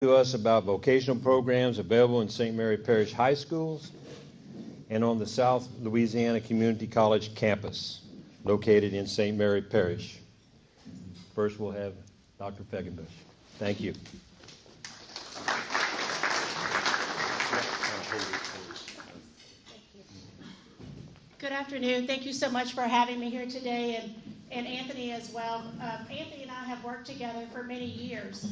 To us about vocational programs available in St. Mary Parish High Schools and on the South Louisiana Community College campus located in St. Mary Parish. First, we'll have Dr. Fegenbush. Thank you. Good afternoon. Thank you so much for having me here today, and Anthony as well. Anthony and I have worked together for many years.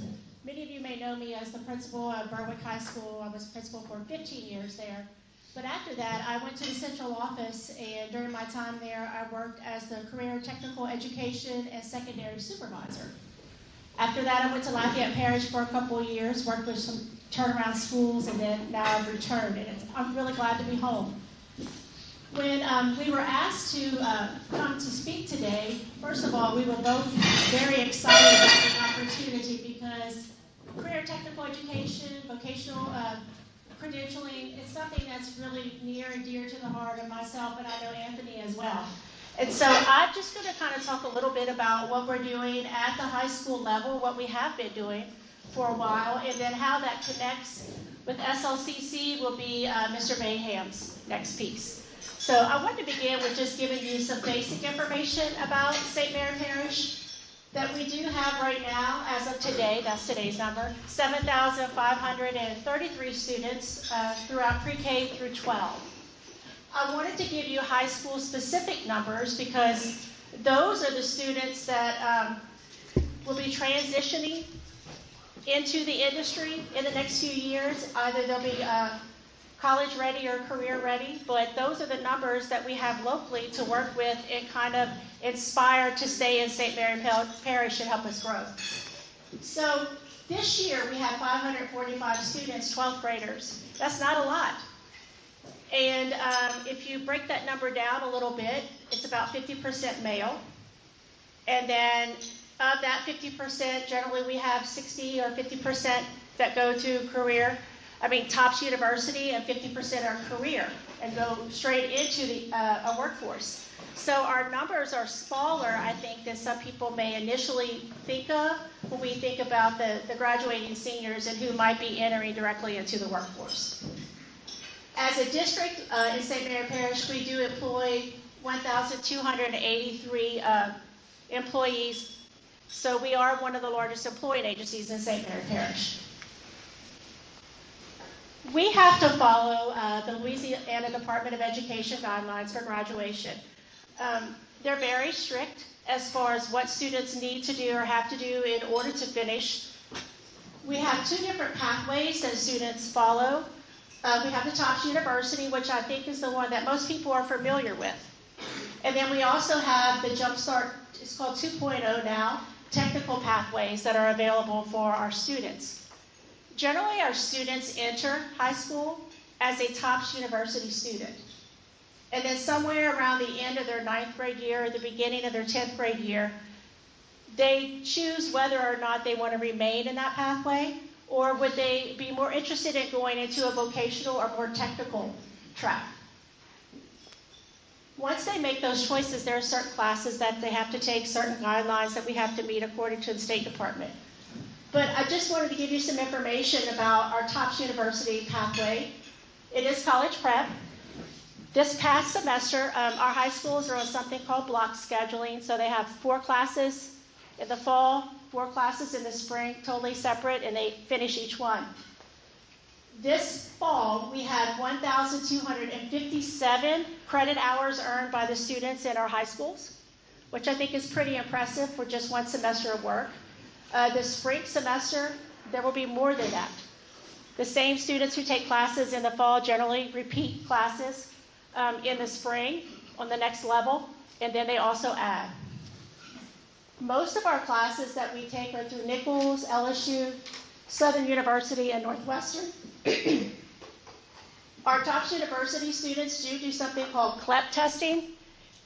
Many of you may know me as the principal of Berwick High School. I was principal for 15 years there. But after that, I went to the central office, and during my time there, I worked as the career technical education and secondary supervisor. After that, I went to Lafayette Parish for a couple of years, worked with some turnaround schools, and then now I've returned, and I'm really glad to be home. When we were asked to come to speak today, first of all, we were both very excited about the opportunity because career technical education, vocational credentialing, it's something that's really near and dear to the heart of myself, and I know Anthony as well. And so I'm just going to kind of talk a little bit about what we're doing at the high school level, what we have been doing for a while, and then how that connects with SLCC will be Mr. Baham's next piece. So I want to begin with just giving you some basic information about St. Mary Parish that we do have right now, as of today, that's today's number, 7,533 students throughout pre-K through 12. I wanted to give you high school specific numbers because those are the students that will be transitioning into the industry in the next few years. Either they'll be college ready or career ready, but those are the numbers that we have locally to work with and kind of inspire to stay in St. Mary Parish and help us grow. So this year we have 545 students, 12th graders. That's not a lot. And if you break that number down a little bit, it's about 50% male. And then of that 50%, generally we have 60 or 50% that go to Topps University, and 50% are career and go straight into a workforce. So our numbers are smaller, I think, than some people may initially think of when we think about the graduating seniors and who might be entering directly into the workforce. As a district in St. Mary Parish, we do employ 1,283 employees. So we are one of the largest employment agencies in St. Mary Parish. We have to follow the Louisiana Department of Education guidelines for graduation. They're very strict as far as what students need to do or have to do in order to finish. We have two different pathways that students follow. We have the Topps University, which I think is the one that most people are familiar with. And then we also have the Jumpstart, it's called 2.0 now, technical pathways that are available for our students. Generally, our students enter high school as a Topps University student. And then somewhere around the end of their 9th grade year or the beginning of their 10th grade year, they choose whether or not they want to remain in that pathway, or would they be more interested in going into a vocational or more technical track. Once they make those choices, there are certain classes that they have to take, certain guidelines that we have to meet according to the State Department. But I just wanted to give you some information about our Topps University pathway. It is college prep. This past semester, our high schools are on something called block scheduling. So they have 4 classes in the fall, 4 classes in the spring, totally separate, and they finish each one. This fall, we had 1,257 credit hours earned by the students in our high schools, which I think is pretty impressive for just one semester of work. The spring semester, there will be more than that. The same students who take classes in the fall generally repeat classes in the spring on the next level, and then they also add. Most of our classes that we take are through Nichols, LSU, Southern University, and Northwestern. Our Topps University students do something called CLEP testing.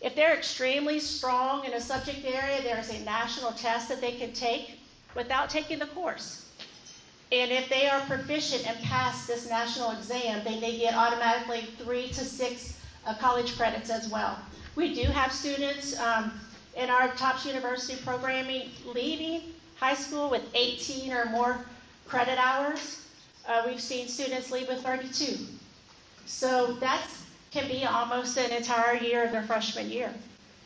If they're extremely strong in a subject area, there's a national test that they can take without taking the course. And if they are proficient and pass this national exam, then they get automatically 3 to 6 college credits as well. We do have students in our Topps University programming leaving high school with 18 or more credit hours. We've seen students leave with 32. So that can be almost an entire year of their freshman year.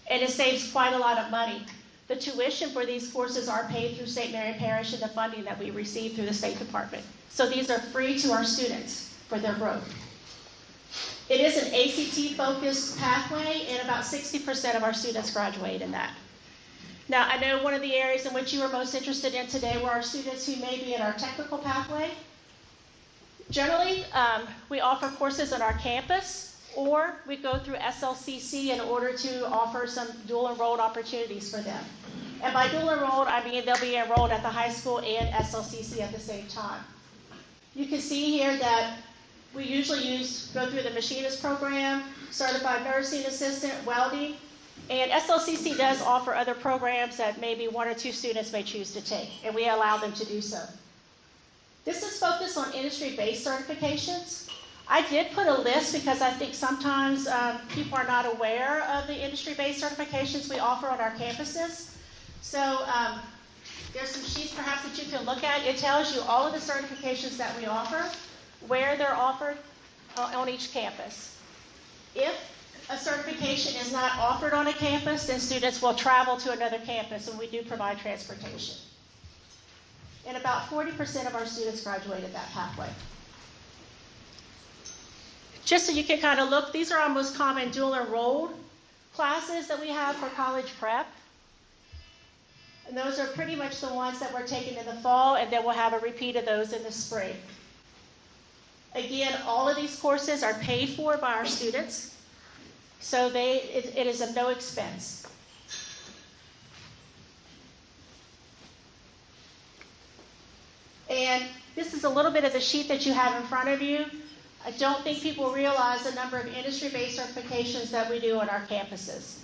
And it saves quite a lot of money. The tuition for these courses are paid through St. Mary Parish and the funding that we receive through the State Department. So these are free to our students for their growth. It is an ACT-focused pathway, and about 60% of our students graduate in that. Now, I know one of the areas in which you were most interested in today were our students who may be in our technical pathway. Generally, we offer courses on our campus, or we go through SLCC in order to offer some dual enrolled opportunities for them. And by dual enrolled, I mean they'll be enrolled at the high school and SLCC at the same time. You can see here that we usually go through the machinist program, certified nursing assistant, welding, and SLCC does offer other programs that maybe 1 or 2 students may choose to take, and we allow them to do so. This is focused on industry-based certifications. I did put a list because I think sometimes people are not aware of the industry-based certifications we offer on our campuses. So there's some sheets perhaps that you can look at. It tells you all of the certifications that we offer, where they're offered on each campus. If a certification is not offered on a campus, then students will travel to another campus, and we do provide transportation. And about 40% of our students graduated that pathway. Just so you can kind of look, these are our most common dual enrolled classes that we have for college prep. And those are pretty much the ones that we're taking in the fall, and then we'll have a repeat of those in the spring. Again, all of these courses are paid for by our students, so it is of no expense. And this is a little bit of the sheet that you have in front of you. I don't think people realize the number of industry-based certifications that we do on our campuses.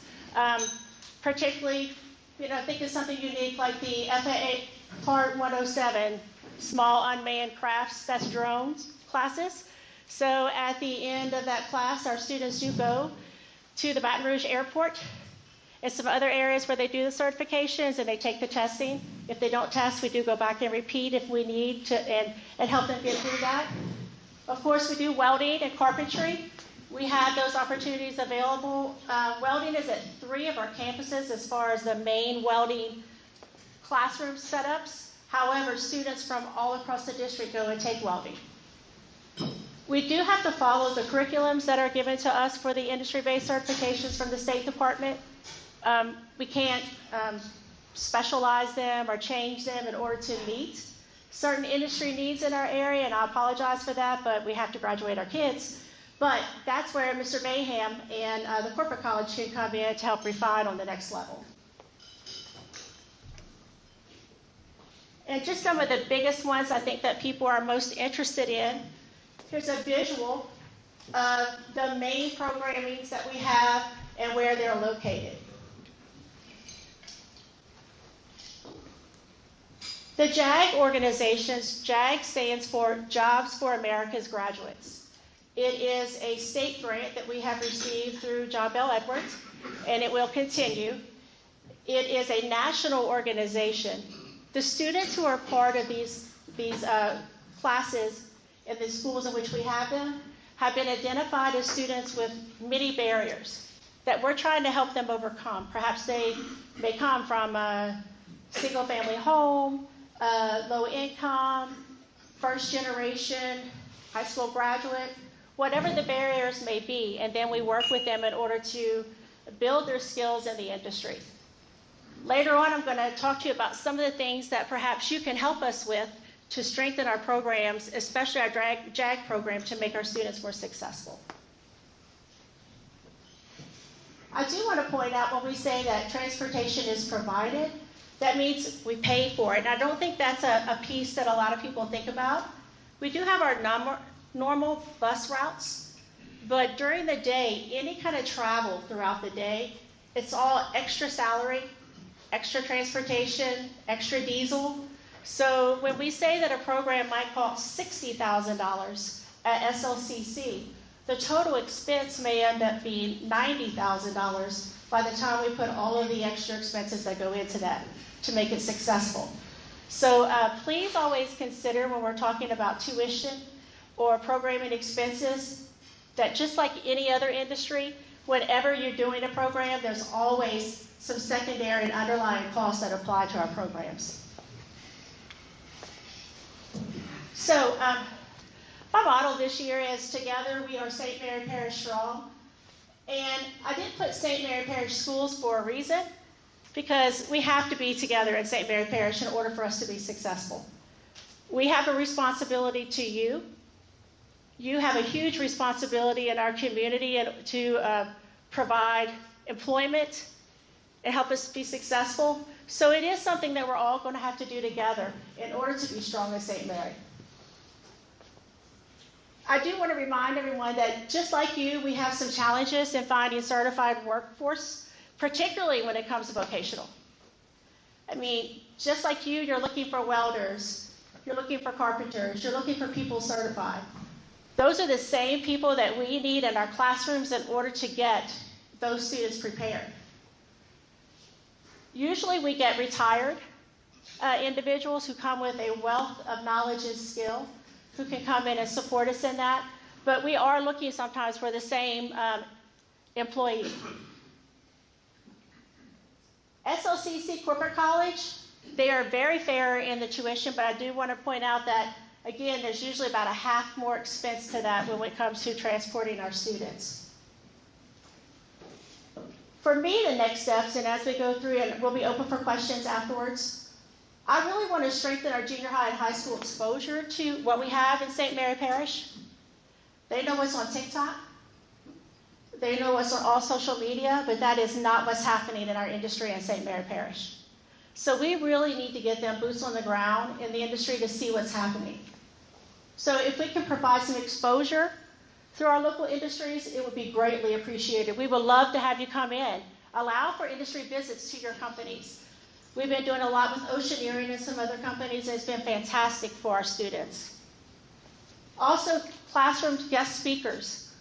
Particularly, think of something unique like the FAA Part 107, Small Unmanned Crafts, that's drones classes. So at the end of that class, our students do go to the Baton Rouge Airport and some other areas where they do the certifications and they take the testing. If they don't test, we do go back and repeat if we need to and help them get through that. Of course, we do welding and carpentry. We have those opportunities available. Welding is at 3 of our campuses as far as the main welding classroom setups. However, students from all across the district go and take welding. We do have to follow the curriculums that are given to us for the industry-based certifications from the State Department. We can't specialize them or change them in order to meet certain industry needs in our area, and I apologize for that, but we have to graduate our kids. But that's where Mr. Baham and the corporate college can come in to help refine on the next level. And just some of the biggest ones I think that people are most interested in. Here's a visual of the main programmings that we have and where they're located. The JAG organizations, JAG stands for Jobs for America's Graduates. It is a state grant that we have received through John Bell Edwards, and it will continue. It is a national organization. The students who are part of these classes in the schools in which we have them have been identified as students with many barriers that we're trying to help them overcome. Perhaps they may come from a single-family home, low income, first generation, high school graduate, whatever the barriers may be, and then we work with them in order to build their skills in the industry. Later on, I'm going to talk to you about some of the things that perhaps you can help us with to strengthen our programs, especially our JAG program, to make our students more successful. I do want to point out when we say that transportation is provided, that means we pay for it. And I don't think that's a piece that a lot of people think about. We do have our normal bus routes, but during the day, any kind of travel throughout the day, it's all extra salary, extra transportation, extra diesel. So when we say that a program might cost $60,000 at SLCC, the total expense may end up being $90,000 by the time we put all of the extra expenses that go into that to make it successful. So please always consider when we're talking about tuition or programming expenses that just like any other industry, whenever you're doing a program, there's always some secondary and underlying costs that apply to our programs. So my motto this year is together we are St. Mary Parish strong. And I did put St. Mary Parish schools for a reason, because we have to be together at St. Mary Parish in order for us to be successful. We have a responsibility to you. You have a huge responsibility in our community to provide employment and help us be successful. So it is something that we're all going to have to do together in order to be strong at St. Mary. I do want to remind everyone that just like you, we have some challenges in finding certified workforce, particularly when it comes to vocational. I mean, just like you, you're looking for welders, you're looking for carpenters, you're looking for people certified. Those are the same people that we need in our classrooms in order to get those students prepared. Usually we get retired individuals who come with a wealth of knowledge and skill, who can come in and support us in that, but we are looking sometimes for the same employee. SLCC Corporate College, they are very fair in the tuition, but I do want to point out that, again, there's usually about a half more expense to that when it comes to transporting our students. For me, the next steps, and as we go through, and we'll be open for questions afterwards, I really want to strengthen our junior high and high school exposure to what we have in St. Mary Parish. They know what's on TikTok. They know what's on all social media, but that is not what's happening in our industry in St. Mary Parish. So we really need to get them boots on the ground in the industry to see what's happening. So if we can provide some exposure through our local industries, it would be greatly appreciated. We would love to have you come in. Allow for industry visits to your companies. We've been doing a lot with Oceaneering and some other companies, and it's been fantastic for our students. Also, classroom guest speakers.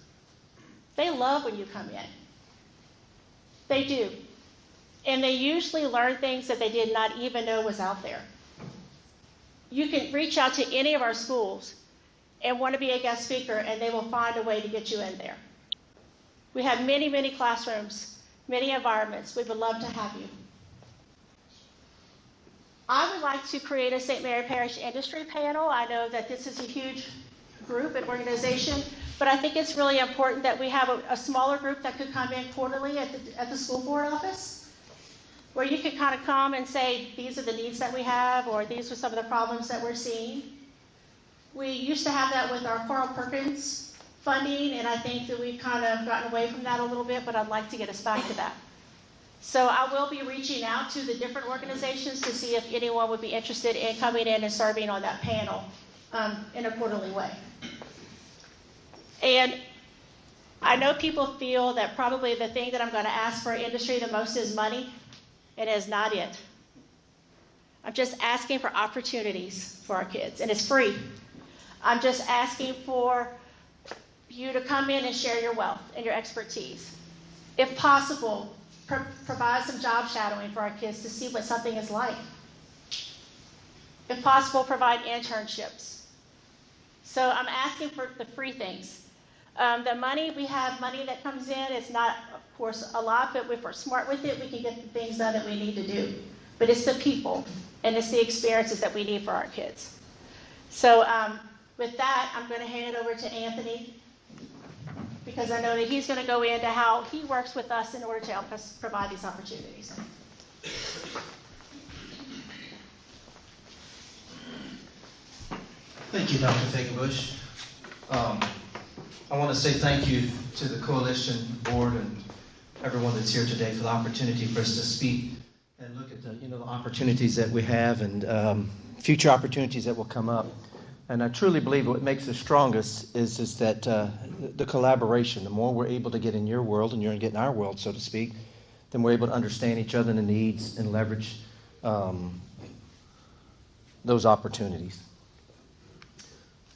They love when you come in. They do. And they usually learn things that they did not even know was out there. You can reach out to any of our schools and want to be a guest speaker, and they will find a way to get you in there. We have many, many classrooms, many environments. We would love to have you. I would like to create a St. Mary Parish industry panel. I know that this is a huge group and organization, but I think it's really important that we have a smaller group that could come in quarterly at the school board office, where you could kind of come and say, these are the needs that we have, or these are some of the problems that we're seeing. We used to have that with our Carl Perkins funding, and I think that we've kind of gotten away from that a little bit, but I'd like to get us back to that. So I will be reaching out to the different organizations to see if anyone would be interested in coming in and serving on that panel in a quarterly way. And I know people feel that probably the thing that I'm going to ask for industry the most is money. It is not it. I'm just asking for opportunities for our kids, and it's free. I'm just asking for you to come in and share your wealth and your expertise. If possible, provide some job shadowing for our kids to see what something is like. If possible, provide internships. So I'm asking for the free things. The money, we have money that comes in. It's not, of course, a lot, but if we're smart with it, we can get the things done that we need to do. But it's the people, and it's the experiences that we need for our kids. So with that, I'm going to hand it over to Anthony, because I know that he's going to go into how he works with us in order to help us provide these opportunities. Thank you, Dr. Fegenbush. I want to say thank you to the coalition board and everyone that's here today for the opportunity for us to speak and look at the opportunities that we have and future opportunities that will come up. And I truly believe what makes us strongest is that the collaboration. The more we're able to get in your world and you're going to get in our world, so to speak, then we're able to understand each other and the needs and leverage those opportunities.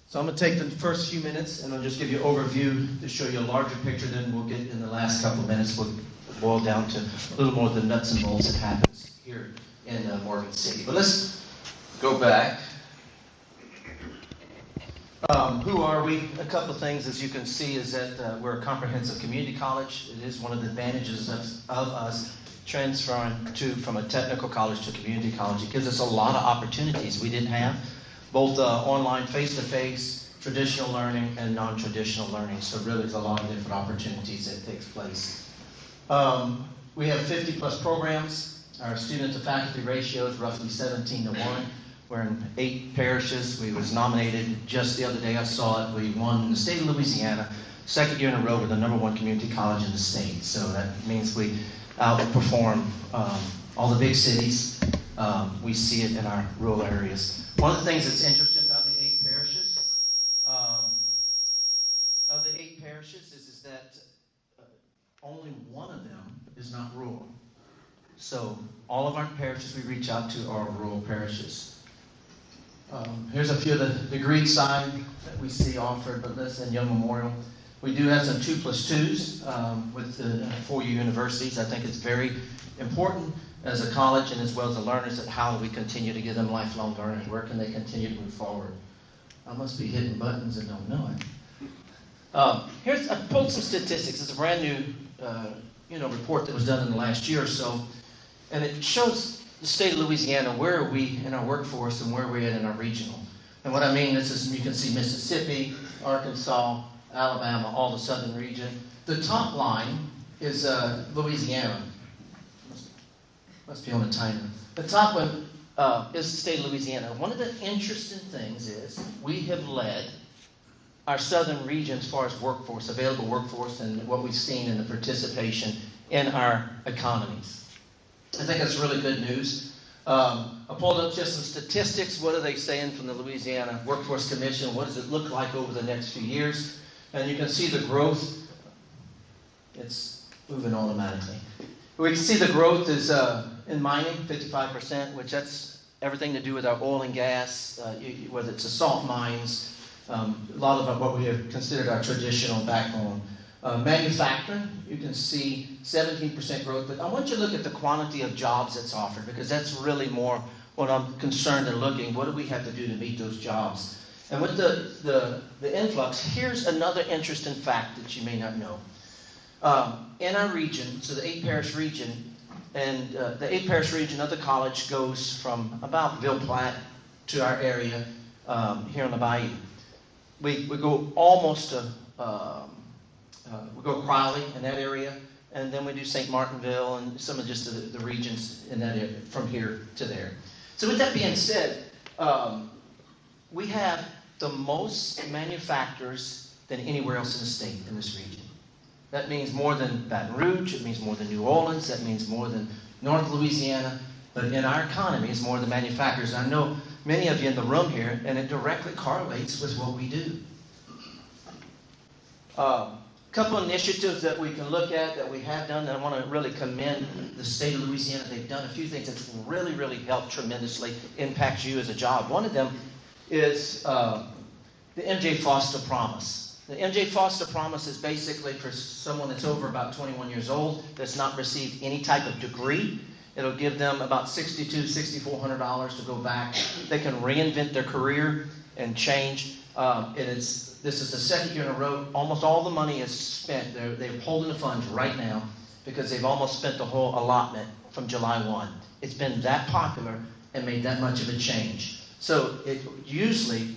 So I'm going to take the first few minutes and I'll just give you an overview to show you a larger picture. Then we'll get in the last couple of minutes, we'll boil down to a little more of the nuts and bolts that happens here in Morgan City. But let's go back. Who are we? A couple of things, as you can see, is that we're a comprehensive community college. It is one of the advantages of us transferring from a technical college to a community college. It gives us a lot of opportunities we didn't have, both online, face-to-face, traditional learning, and non-traditional learning. So really, there's a lot of different opportunities that takes place. We have 50-plus programs. Our student-to-faculty ratio is roughly 17 to 1. We're in 8 parishes. We was nominated just the other day. I saw it. We won in the state of Louisiana, second year in a row, we're the #1 community college in the state. So that means we outperform all the big cities. We see it in our rural areas. One of the things that's interesting of the 8 parishes, is that only one of them is not rural. So all of our parishes we reach out to are rural parishes. Here's a few of the Greek side that we see offered, but this and Young Memorial. We do have some 2+2s with the 4U universities. I think it's very important as a college and as well as the learners that how we continue to give them lifelong learning. Where can they continue to move forward? I must be hitting buttons and don't know it. I pulled some statistics. It's a brand new report that was done in the last year or so, and it shows the state of Louisiana, where are we in our workforce and where are we at in our regional. And what I mean is you can see Mississippi, Arkansas, Alabama, all the southern region. The top line is Louisiana. Must be on a timer. The top one is the state of Louisiana. One of the interesting things is we have led our southern region as far as workforce, available workforce, and what we've seen in the participation in our economies. I think that's really good news. I pulled up just some statistics. What are they saying from the Louisiana Workforce Commission? What does it look like over the next few years? And you can see the growth. It's moving automatically. We can see the growth is in mining, 55%, which that's everything to do with our oil and gas, whether it's the salt mines, a lot of what we have considered our traditional backbone. Manufacturing, you can see 17% growth, but I want you to look at the quantity of jobs that's offered, because that's really more what I'm concerned in looking. What do we have to do to meet those jobs? And with the influx, here's another interesting fact that you may not know. In our region, so the 8-parish region, and the 8-parish region of the college goes from about Ville Platte to our area here on the bayou. We go almost to we go Crowley in that area, and then we do St. Martinville and some of just the regions in that area from here to there. So with that being said, we have the most manufacturers than anywhere else in the state in this region. That means more than Baton Rouge, it means more than New Orleans, that means more than North Louisiana, but in our economy it's more than manufacturers. I know many of you in the room here, and it directly correlates with what we do. Couple initiatives that we can look at that we have done, and I want to really commend the state of Louisiana. They've done a few things that's really, really helped tremendously impact you as a job. One of them is the MJ Foster Promise. The MJ Foster Promise is basically for someone that's over about 21 years old that's not received any type of degree. It'll give them about $6,200, $6,400 to go back. They can reinvent their career and change. This is the second year in a row. Almost all the money is spent. They're holding the funds right now because they've almost spent the whole allotment from July 1. It's been that popular and made that much of a change. So it usually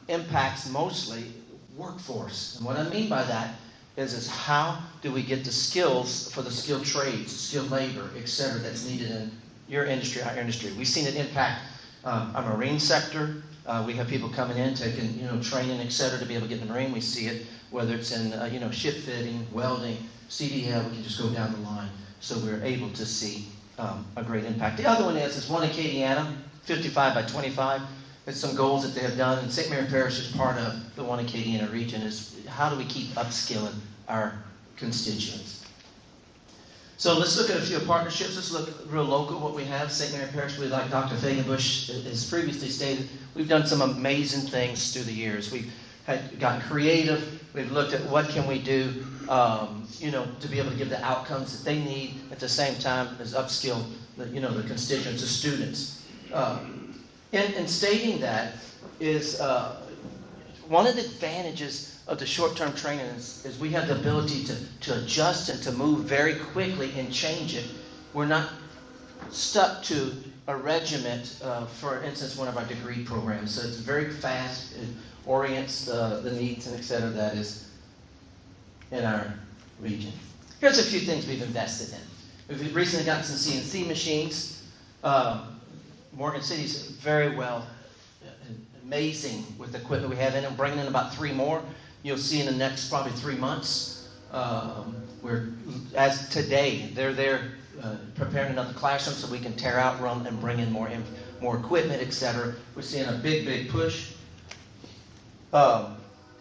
impacts mostly workforce. And what I mean by that is how do we get the skills for the skilled trades, skilled labor, et cetera, that's needed in your industry, our industry. We've seen it impact our marine sector. We have people coming in, taking training, et cetera, to be able to get in the marine. We see it whether it's in ship fitting, welding, CDL. We can just go down the line. So we're able to see a great impact. The other one is one Acadiana, 55 by 25. It's some goals that they have done, and St. Mary Parish is part of the One Acadiana region. Is how do we keep upskilling our constituents? So let's look at a few partnerships. Let's look real local, what we have. St. Mary Parish, like Dr. Fegenbush has previously stated, we've done some amazing things through the years. We've gotten creative. We've looked at what can we do, to be able to give the outcomes that they need at the same time as upskill the constituents, the students. In stating that is one of the advantages of the short-term training is we have the ability to adjust and to move very quickly and change it. We're not stuck to a regiment, for instance, one of our degree programs. So it's very fast. It orients the needs and et cetera that is in our region. Here's a few things we've invested in. We've recently gotten some CNC machines. Morgan City's very well, amazing with the equipment we have in it. Bringing in about 3 more. You'll see in the next probably 3 months. As today, they're there preparing another classroom so we can tear out, run, and bring in more equipment, etc. We're seeing a big push on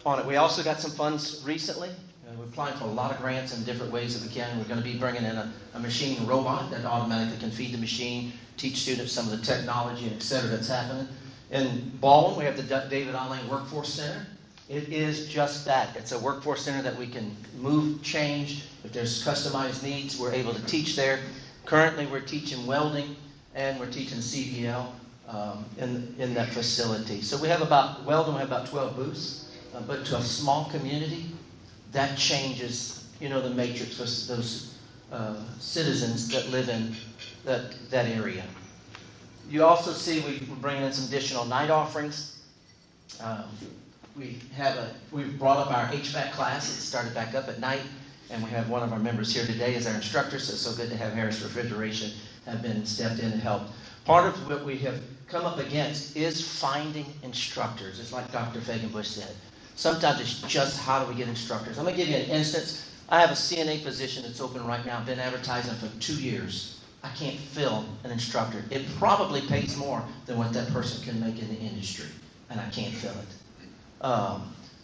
it. We also got some funds recently. We're applying for a lot of grants in different ways that we can. We're going to be bringing in a machining robot that automatically can feed the machine, teach students some of the technology, and et cetera that's happening. In Baldwin, we have the David Online Workforce Center. It is just that. It's a workforce center that we can move, change. If there's customized needs, we're able to teach there. Currently, we're teaching welding and we're teaching CDL in that facility. So we have welding, we have about 12 booths, but to a small community, that changes, the matrix for those citizens that live in that area. You also see we're bringing in some additional night offerings. We've brought up our HVAC class. It started back up at night, and we have one of our members here today as our instructor, so it's so good to have Harris Refrigeration have been stepped in and helped. Part of what we have come up against is finding instructors. It's like Dr. Fegenbush said. Sometimes it's just how do we get instructors. I'm going to give you an instance. I have a CNA position that's open right now. I've been advertising for 2 years. I can't fill an instructor. It probably pays more than what that person can make in the industry, and I can't fill it.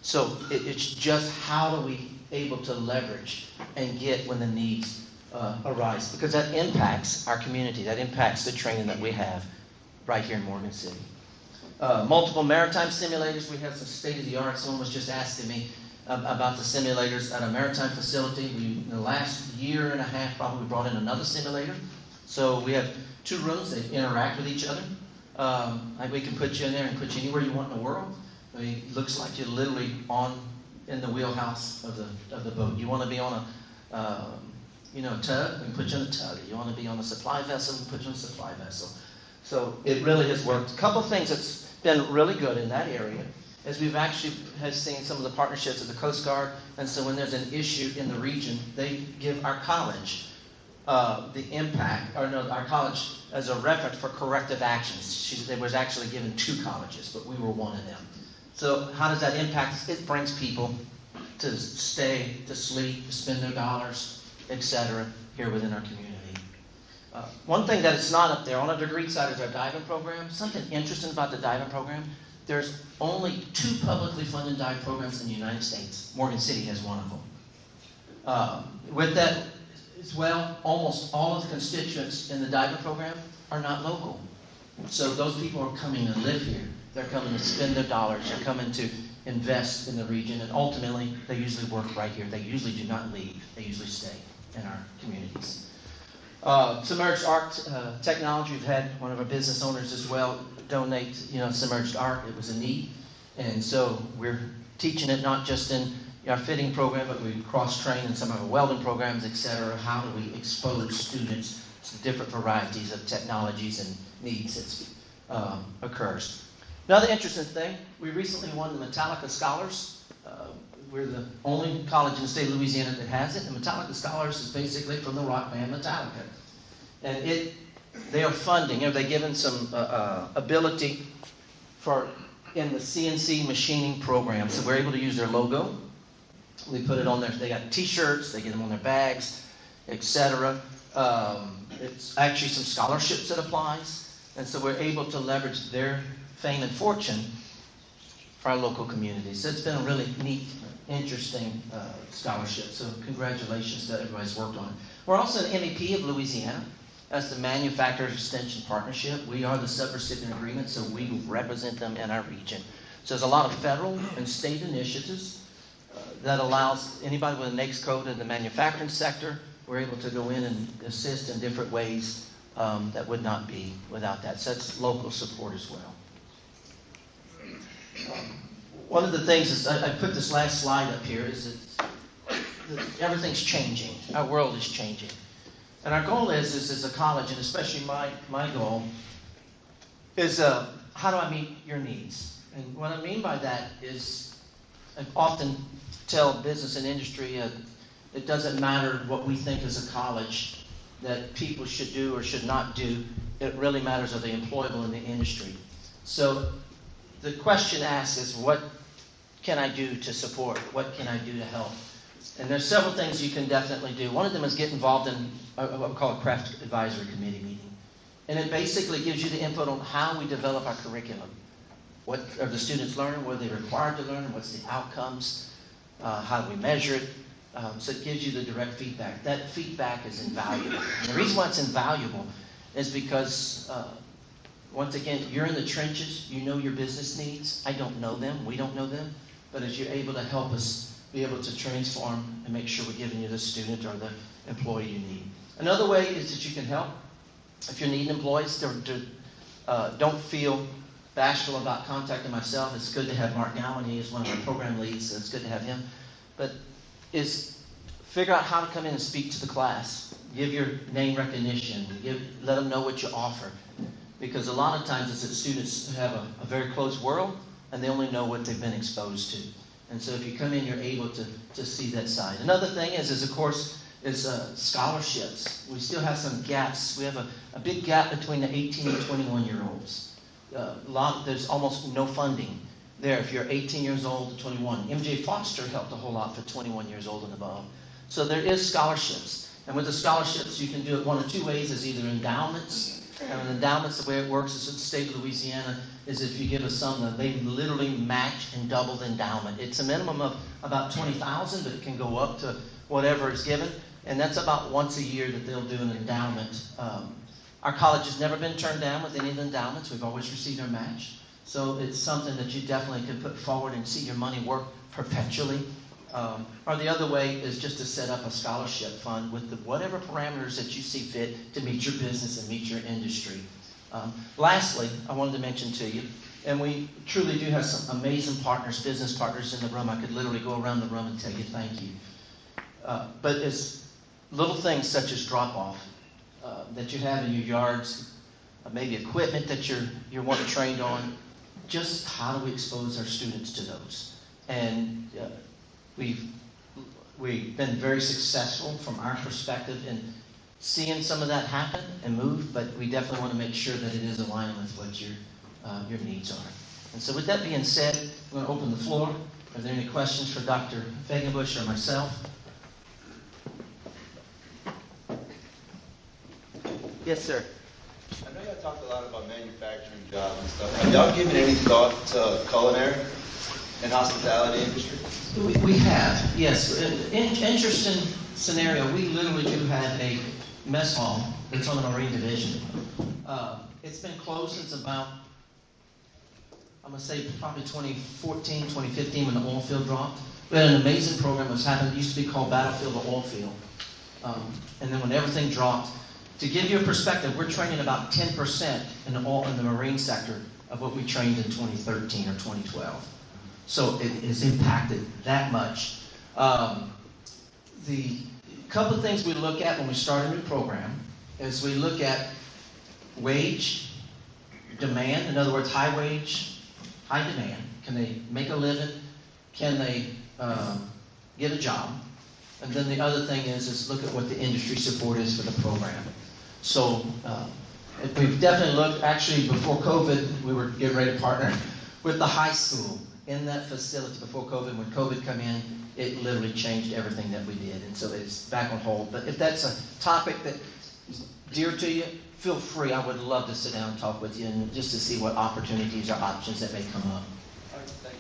So it's just how do we able to leverage and get when the needs arise, because that impacts our community. That impacts the training that we have right here in Morgan City. Multiple maritime simulators. We have some state-of-the-art. Someone was just asking me about the simulators at a maritime facility. In the last year and a half, probably brought in another simulator. So we have 2 rooms. They interact with each other. We can put you in there and put you anywhere you want in the world. It looks like you're literally in the wheelhouse of the boat. You want to be on a tug, we can put you on a tug. You want to be on a supply vessel, we can put you on a supply vessel. So it really has worked. A couple of things that's been really good in that area is we've actually seen some of the partnerships with the Coast Guard, and so when there's an issue in the region, they give our college our college as a reference for corrective actions. It was actually given 2 colleges, but we were one of them. So how does that impact us? It brings people to stay, to sleep, to spend their dollars, etc. here within our community. One thing that is not up there on the degree side is our diving program. Something interesting about the diving program, there's only 2 publicly funded dive programs in the United States. Morgan City has one of them. With that as well, almost all of the constituents in the diving program are not local. So those people are coming to live here. They're coming to spend their dollars. They're coming to invest in the region. And ultimately, they usually work right here. They usually do not leave. They usually stay in our communities. Submerged arc technology. We've had one of our business owners as well donate, submerged arc. It was a need. And so we're teaching it not just in our fitting program, but we cross-train in some of our welding programs, etc. How do we expose students to different varieties of technologies and needs that occurs. Another interesting thing, we recently won the Metallica Scholars. We're the only college in the state of Louisiana that has it. The Metallica Scholars is basically from the rock band Metallica. And they are funding, they're given some ability in the CNC machining program. So we're able to use their logo. We put it on there. They got T-shirts. They get them on their bags, etc. It's actually some scholarships that applies. And so we're able to leverage their fame and fortune for our local community. So it's been a really neat, interesting scholarship. So congratulations to everybody's worked on it. We're also an MEP of Louisiana. That's the Manufacturers Extension Partnership. We are the subrecipient agreement, so we represent them in our region. So there's a lot of federal and state initiatives that allows anybody with a NAICS code in the manufacturing sector, we're able to go in and assist in different ways that would not be without that. So that's local support as well. One of the things is, I put this last slide up here, is that everything's changing. Our world is changing. And our goal is as a college, and especially my goal, is how do I meet your needs? And what I mean by that is, I often tell business and industry, it doesn't matter what we think as a college that people should do or should not do. It really matters, are they employable in the industry? So the question asked is, what can I do to support? What can I do to help? And there's several things you can definitely do. One of them is get involved in what we call a craft advisory committee meeting. And it basically gives you the input on how we develop our curriculum. What are the students learning? What are they required to learn? What's the outcomes? How do we measure it? So it gives you the direct feedback. That feedback is invaluable. And the reason why it's invaluable is because, once again, you're in the trenches. You know your business needs. I don't know them. We don't know them. But as you're able to help us be able to transform and make sure we're giving you the student or the employee you need. Another way is that you can help. If you're needing employees, don't feel bashful about contacting myself. It's good to have Mark Gowan. He is one of our program leads, so it's good to have him. But figure out how to come in and speak to the class. Give your name recognition. Let them know what you offer. Because a lot of times it's that students have a very closed world, and they only know what they've been exposed to. And so if you come in, you're able to see that side. Another thing is of course, scholarships. We still have some gaps. We have a big gap between the 18 and 21-year-olds. There's almost no funding there if you're 18 years old to 21. MJ Foster helped a whole lot for 21 years old and above. So there is scholarships. And with the scholarships, you can do it one of two ways, is either endowments. And endowments, the way it works is in the state of Louisiana, is if you give a sum, they literally match and double the endowment. It's a minimum of about $20,000, but it can go up to whatever is given. And that's about once a year that they'll do an endowment. Our college has never been turned down with any of the endowments. We've always received our match. So it's something that you definitely can put forward and see your money work perpetually. Or the other way is just to set up a scholarship fund with whatever parameters that you see fit to meet your business and meet your industry. Lastly, I wanted to mention to you, and we truly do have some amazing partners, business partners in the room. I could literally go around the room and tell you thank you. But it's little things such as drop-off that you have in your yards, maybe equipment that you're wanting trained on. Just how do we expose our students to those? And we've been very successful from our perspective in seeing some of that happen and move, but we definitely want to make sure that it is aligned with what your needs are. And so with that being said, I'm going to open the floor. Are there any questions for Dr. Fegenbush or myself? Yes, sir. I know y'all talked a lot about manufacturing jobs and stuff. Have y'all given any thought to culinary and hospitality industry? We have, yes. Interesting scenario. We literally do have a mess hall that's on the Marine Division. It's been closed since about, I'm going to say probably 2014, 2015 when the oil field dropped. We had an amazing program that was happening. It used to be called Battlefield or Oil Field. And then when everything dropped, to give you a perspective, we're training about 10% in the Marine sector of what we trained in 2013 or 2012. So it has impacted that much. The couple of things we look at when we start a new program is we look at wage, demand, in other words, high wage, high demand. Can they make a living? Can they get a job? And then the other thing is look at what the industry support is for the program. So we've definitely looked, actually before COVID, we were getting ready to partner with the high school in that facility before COVID. When COVID came in, it literally changed everything that we did. And so it's back on hold. But if that's a topic that is dear to you, feel free. I would love to sit down and talk with you and just to see what opportunities or options that may come up. All right, thank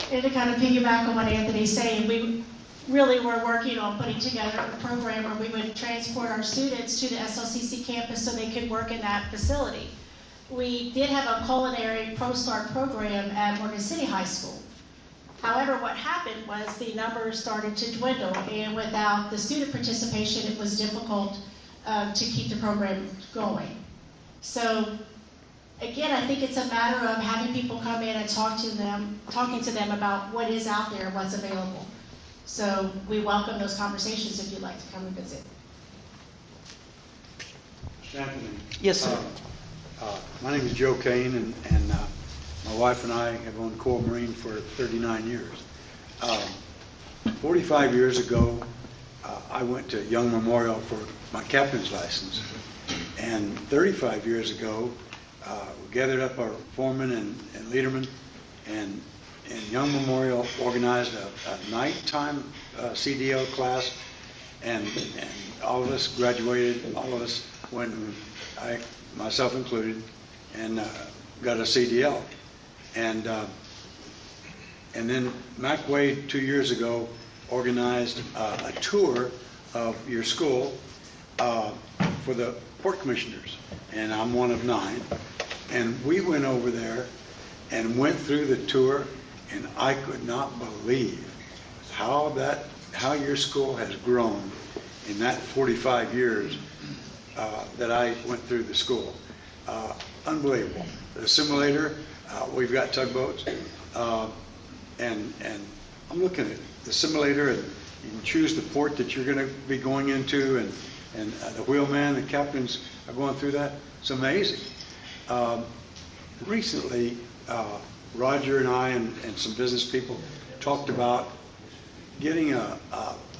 you. And to kind of piggyback on what Anthony's saying, we really were working on putting together a program where we would transport our students to the SLCC campus so they could work in that facility. We did have a culinary pro-start program at Morgan City High School. However, what happened was the numbers started to dwindle, and without the student participation, it was difficult to keep the program going. So again, I think it's a matter of having people come in and talking to them about what is out there, what's available. So we welcome those conversations if you'd like to come and visit. Anthony. Yes, sir. My name is Joe Kane, and my wife and I have owned Corps Marine for 39 years. 45 years ago, I went to Young Memorial for my captain's license, and 35 years ago, we gathered up our foremen and leadermen, and Young Memorial organized a nighttime CDL class, and all of us graduated, all of us went, myself included, and got a CDL. And then Mac Wade 2 years ago organized a tour of your school for the port commissioners, and I'm one of 9. And we went over there and went through the tour, and I could not believe how your school has grown in that 45 years that I went through the school. Unbelievable. The simulator, we've got tugboats, and I'm looking at the simulator, and you can choose the port that you're going to be going into, and the wheelman, the captains are going through that. It's amazing. Recently, Roger and I and some business people talked about getting a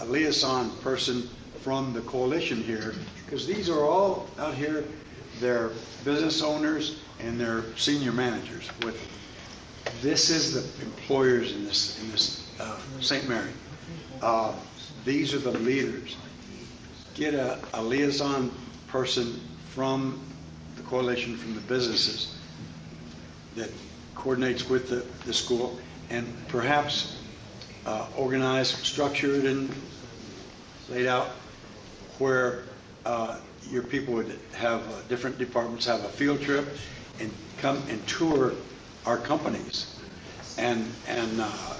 liaison person from the coalition here, because these are all out here, they're business owners and they're senior managers with them. This is the employers in this St. Mary. These are the leaders. Get a liaison person from the coalition, from the businesses, that coordinates with the school, and perhaps organized, structured, and laid out where your people would have different departments have a field trip and come and tour our companies. And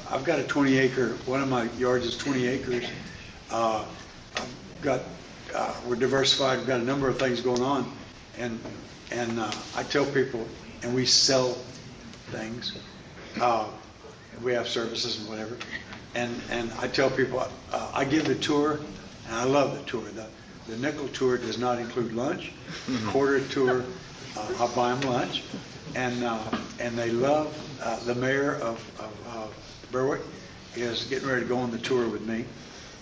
I've got a 20-acre, one of my yards is 20 acres. I've got, we're diversified, we've got a number of things going on. And I tell people, and we sell things, we have services and whatever. And I tell people, I give the tour, and I love the tour. The nickel tour does not include lunch. The quarter tour, I buy them lunch. And they love, the mayor of Berwick is getting ready to go on the tour with me.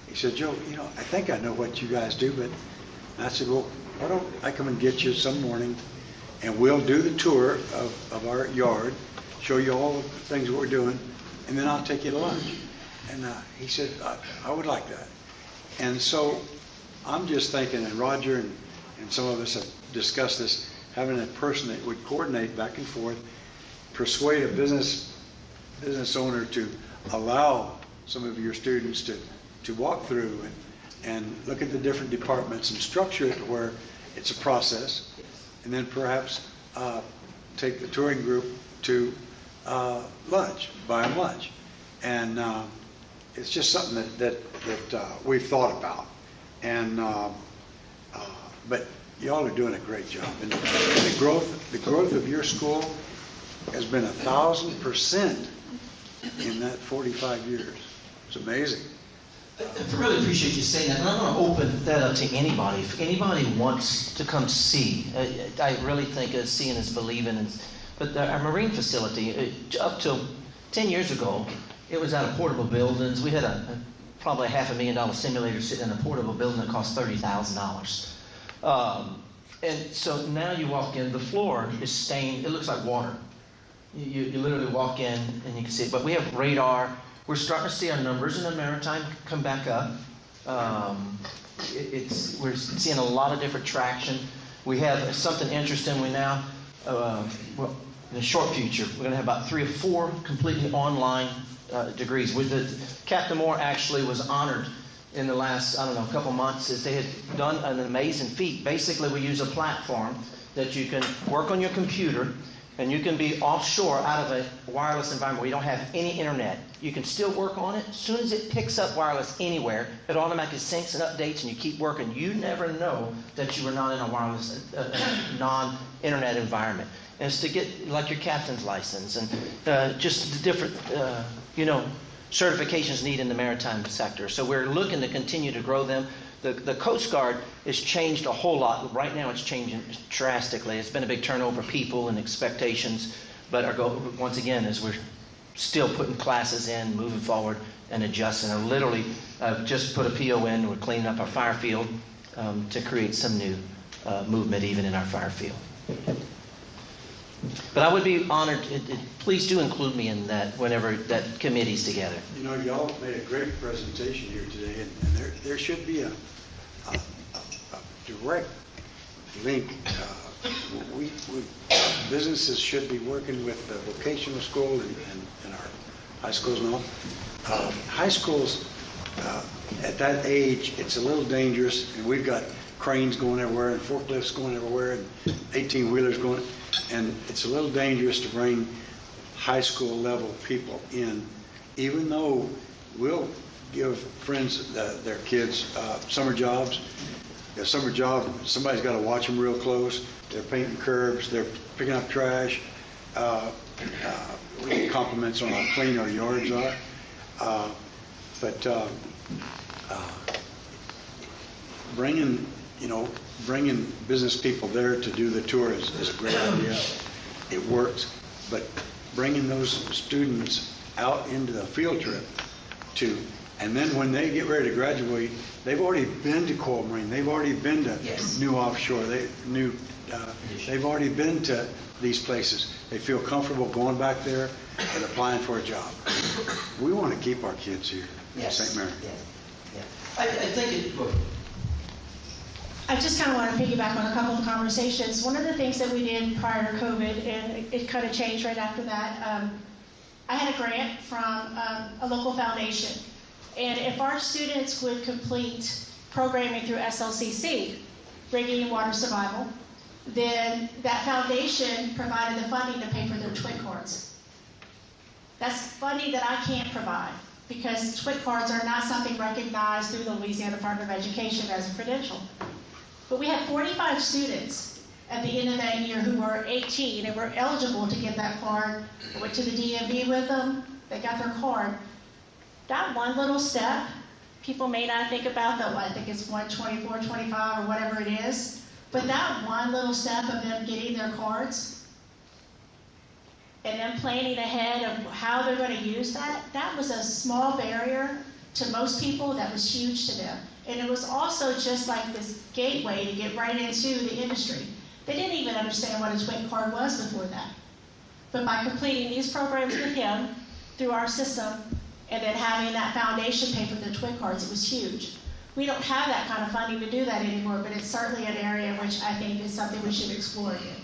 He said, Joe, I think I know what you guys do, but I said, well, why don't I come and get you some morning, and we'll do the tour of our yard, show you all the things that we're doing, and then I'll take you to lunch. And he said, I would like that. And so I'm just thinking, and Roger and some of us have discussed this, having a person that would coordinate back and forth, persuade a business owner to allow some of your students to walk through and look at the different departments and structure it where it's a process, and then perhaps take the touring group to lunch, buy them lunch. And it's just something that we've thought about. And but y'all are doing a great job. And the growth of your school has been 1,000% in that 45 years. It's amazing. I really appreciate you saying that, and I'm going to open that up to anybody. If anybody wants to come see, I really think seeing is believing. But our marine facility, up till 10 years ago, it was out of portable buildings. We had probably a $500,000 simulator sitting in a portable building that cost $30,000. And so now you walk in, the floor is stained. It looks like water. You literally walk in and you can see it. But we have radar. We're starting to see our numbers in the maritime come back up. We're seeing a lot of different traction. We have something interesting. We now, in the short future, we're going to have about 3 or 4 completely online degrees. Captain Moore actually was honored in the last, couple months, as they had done an amazing feat. Basically, we use a platform that you can work on your computer, And you can be offshore out of a wireless environment where you don't have any internet. You can still work on it. As soon as it picks up wireless anywhere, it automatically syncs and updates, and you keep working. You never know that you were not in a wireless, non-internet environment. And it's to get like your captain's license and just the different, certifications needed in the maritime sector. So we're looking to continue to grow them. The Coast Guard has changed a whole lot. Right now it's changing drastically. It's been a big turnover of people and expectations. But our goal, once again, is we're still putting classes in, moving forward, and adjusting. I literally just put a PO in. We're cleaning up our fire field to create some new movement even in our fire field. But I would be honored, please do include me in that whenever that committee's together. You know, y'all made a great presentation here today, and there should be a direct link. Businesses should be working with the vocational school and our high schools and all. High schools, at that age, it's a little dangerous, and we've got cranes going everywhere and forklifts going everywhere and 18-wheelers going, and it's a little dangerous to bring high school level people in, even though we'll give friends their kids summer jobs. A summer job, somebody's got to watch them real close. They're painting curbs, they're picking up trash. We get compliments on how clean our yards are. Bringing business people there to do the tour is a great idea. It works, but bringing those students out into the field trip and then when they get ready to graduate, they've already been to Coal Marine, they've already been to New Offshore, they've already been to these places. They feel comfortable going back there and applying for a job. We want to keep our kids here in St. Mary. I think I just kind of want to piggyback on a couple of conversations. One of the things that we did prior to COVID, and it kind of changed right after that, I had a grant from a local foundation. And if our students would complete programming through SLCC, rigging and water survival, then that foundation provided the funding to pay for their twin cards. That's funding that I can't provide because twin cards are not something recognized through the Louisiana Department of Education as a credential. But we had 45 students at the end of that year who were 18 and were eligible to get that card. I went to the DMV with them, they got their card. That one little step, people may not think about that, I think it's 124, 25 or whatever it is, but that one little step of them getting their cards and them planning ahead of how they're going to use that was a small barrier to most people that was huge to them. And it was also just like this gateway to get right into the industry. They didn't even understand what a twin card was before that. But by completing these programs with him through our system and then having that foundation pay for the twin cards, it was huge. We don't have that kind of funding to do that anymore, but it's certainly an area which I think is something we should explore again.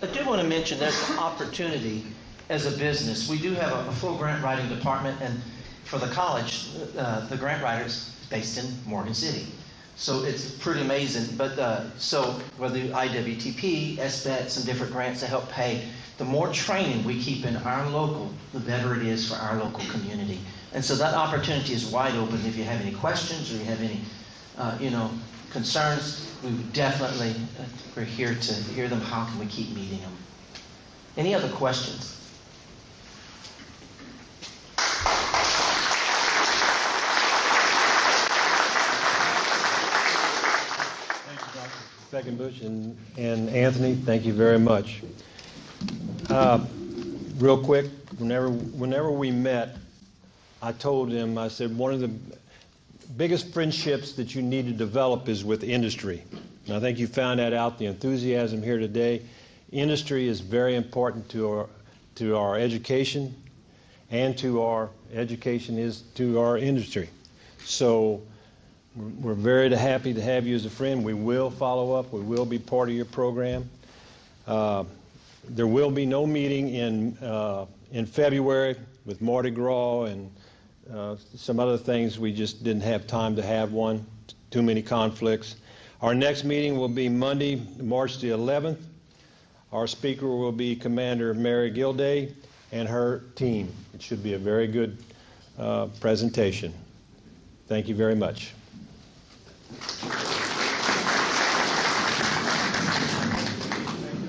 I do want to mention there's an opportunity as a business. We do have a full grant writing department, and for the college, the grant writers based in Morgan City. So it's pretty amazing. But so whether IWTP, SBET, some different grants to help pay, the more training we keep in our local, the better it is for our local community. And so that opportunity is wide open. If you have any questions or you have any, concerns, we would definitely, we're here to hear them. How can we keep meeting them? Any other questions? Fegenbush and Anthony, thank you very much. Real quick, whenever we met, I told him, I said, one of the biggest friendships that you need to develop is with industry. And I think you found that out, the enthusiasm here today. Industry is very important to our education, and to our education is to our industry. So we're very happy to have you as a friend. We will follow up. We will be part of your program. There will be no meeting in February with Mardi Gras and some other things. We just didn't have time to have one. Too many conflicts. Our next meeting will be Monday, March the 11th. Our speaker will be Commander Mary Gilday and her team. It should be a very good presentation. Thank you very much.